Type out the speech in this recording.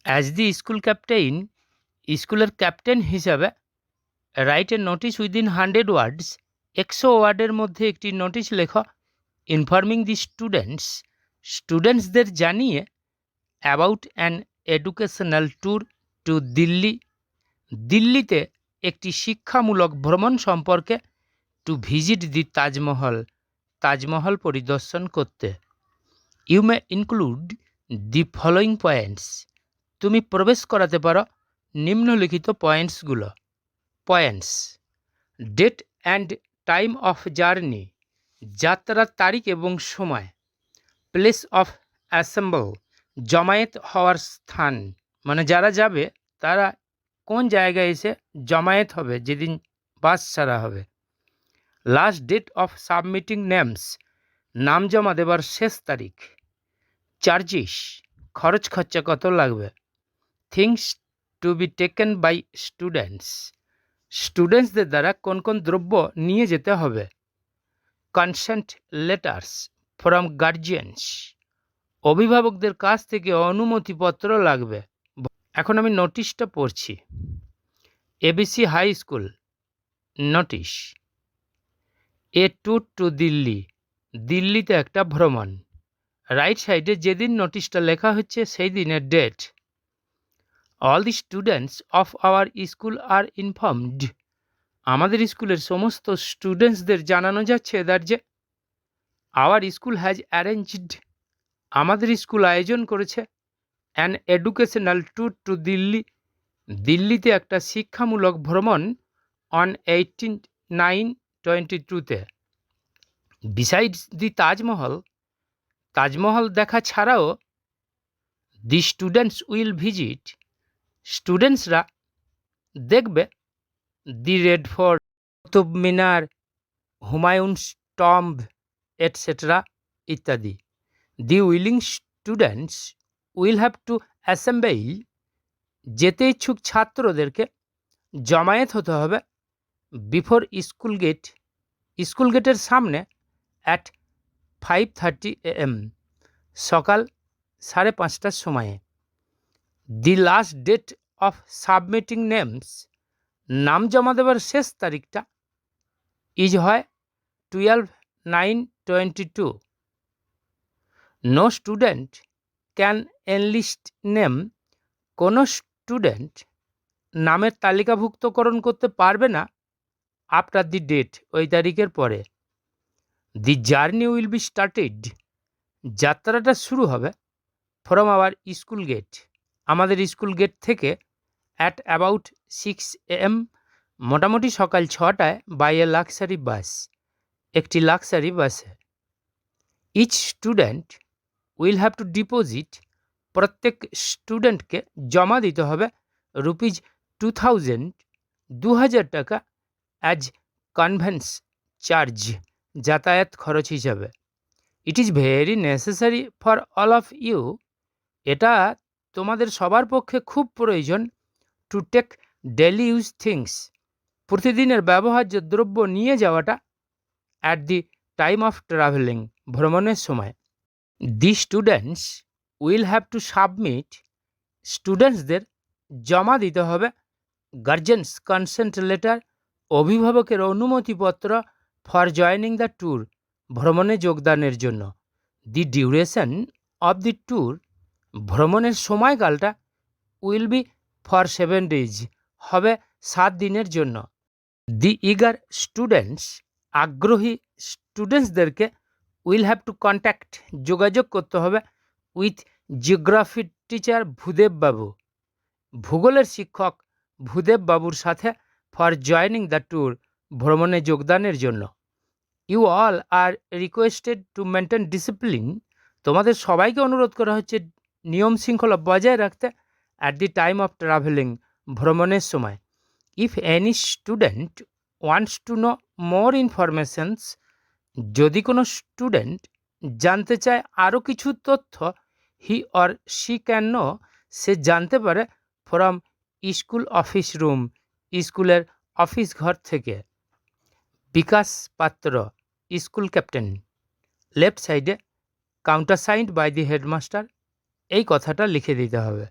As the school captain, স্কুলের captain হিসাবে write a notice within 100 ওয়ার্ডস, 100 ওয়ার্ডের মধ্যে একটি নোটিশ লেখো, ইনফর্মিং দি স্টুডেন্টস, স্টুডেন্টসদের জানিয়ে, about an educational tour to Delhi, দিল্লিতে একটি শিক্ষামূলক ভ্রমণ সম্পর্কে, to visit the Taj Mahal, Taj Mahal পরিদর্শন করতে। You may include the following points, তুমি প্রবেশ করাতে পারো নিম্নলিখিত পয়েন্টসগুলো। Points: date and time of journey, যাত্রার তারিখ এবং সময়। প্লেস অফ অ্যাসেম্বল, জমায়েত হওয়ার স্থান, মানে যারা যাবে তারা কোন জায়গায় এসে জমায়েত হবে যেদিন বাস ছাড়া হবে। Last date of submitting names, নাম জমা দেবার শেষ তারিখ। চার্জিস, খরচ খরচা কত লাগবে। Things to be taken by students, স্টুডেন্টসদের দ্বারা কোন কোন দ্রব্য নিয়ে যেতে হবে। কনসেন্ট লেটার্স ফ্রম গার্জিয়ানস, অভিভাবকদের কাছ থেকে অনুমতিপত্র লাগবে। এখন আমি নোটিশটা পড়ছি। ABC high school notice, A tour to Delhi, দিল্লিতে একটা ভ্রমণ। রাইট সাইডে যেদিন নোটিশটা লেখা হচ্ছে সেই দিনের date. All the students of our school are informed, আমাদের স্কুলের সমস্ত স্টুডেন্টসদের জানানো যাচ্ছে দ্যাট যে আওয়ার স্কুল হ্যাজ অ্যারেঞ্জড, আমাদের স্কুল আয়োজন করেছে, an educational tour to Delhi, দিল্লিতে একটা শিক্ষামূলক ভ্রমণ, অন 18/9/22-তে। বিসাইডস দি তাজমহল, তাজমহল দেখা ছাড়াও, দি স্টুডেন্টস উইল ভিজিট, স্টুডেন্টসরা দেখবে, the Red Fort, Qutub Minar, Humayun's tomb etcetera ইত্যাদি। The willing students will have to assemble, যেতে ইচ্ছুক ছাত্রদেরকে জমায়েত হতে হবে, বিফোর স্কুল গেট, স্কুল গেটের সামনে, অ্যাট 5:30 AM, সকাল 5:30টার সময়ে। The last date of submitting names, নাম জমা দেবার শেষ তারিখটা, ইজ হয় 12/9/22। No student can enlist name, কোনো স্টুডেন্ট নামের তালিকাভুক্তকরণ করতে পারবে না, আফটার দি ডেট, ওই তারিখের পরে। দি জার্নি উইল বি স্টার্টেড, যাত্রাটা শুরু হবে, ফ্রম আওয়ার স্কুল গেট, আমাদের স্কুল গেট থেকে, অ্যাট অ্যাবাউট 6 AM, মোটামুটি সকাল 6টায়, বাই এ লাক্সারি বাস, একটি লাক্সারি বাসে। Each student will have to deposit, প্রত্যেক স্টুডেন্টকে জমা দিতে হবে ₹2000, 2000 টাকা, অ্যাজ কনভেন্স চার্জ, যাতায়াত খরচ হিসাবে। It is very necessary for all of you, এটা তোমাদের সবার পক্ষে খুব প্রয়োজন, to take daily use things, প্রতিদিনের ব্যবহার্য দ্রব্য নিয়ে যাওয়াটা, at the time of travelling, ভ্রমণের সময়। The students will have to submit, স্টুডেন্টসদের জমা দিতে হবে, গার্জেন্স কনসেন্ট লেটার, অভিভাবকের অনুমতিপত্র, ফর জয়নিং দ্য ট্যুর, ভ্রমণে যোগদানের জন্য। The duration of the tour, ভ্রমণের সময়কালটা, উইল বি ফর 7 days, হবে 7 দিনের জন্য। দি ইগার স্টুডেন্টস, আগ্রহী স্টুডেন্টসদেরকে, উইল হ্যাভ টু কন্ট্যাক্ট, যোগাযোগ করতে হবে, উইথ জিওগ্রাফি টিচার ভূদেব বাবু, ভূগোলের শিক্ষক ভূদেব বাবুর সাথে, ফর জয়নিং দ্য ট্যুর, ভ্রমণে যোগদানের জন্য। You all are requested to maintain discipline, তোমাদের সবাইকে অনুরোধ করা হচ্ছে নিয়ম শৃঙ্খলা বজায় রাখতে, at the time of travelling, ভ্রমণের সময়। If any student wants to know more informations, যদি কোনো স্টুডেন্ট জানতে চায় আরও কিছু তথ্য, he or she can know, সে জানতে পারে, ফ্রম স্কুল অফিস রুম, স্কুলের অফিস ঘর থেকে। বিকাশ পাত্র, স্কুল ক্যাপ্টেন, লেফট সাইডে, কাউন্টারসাইন্ড বাই দি হেডমাস্টার, এই কথাটা লিখে দিতে হবে।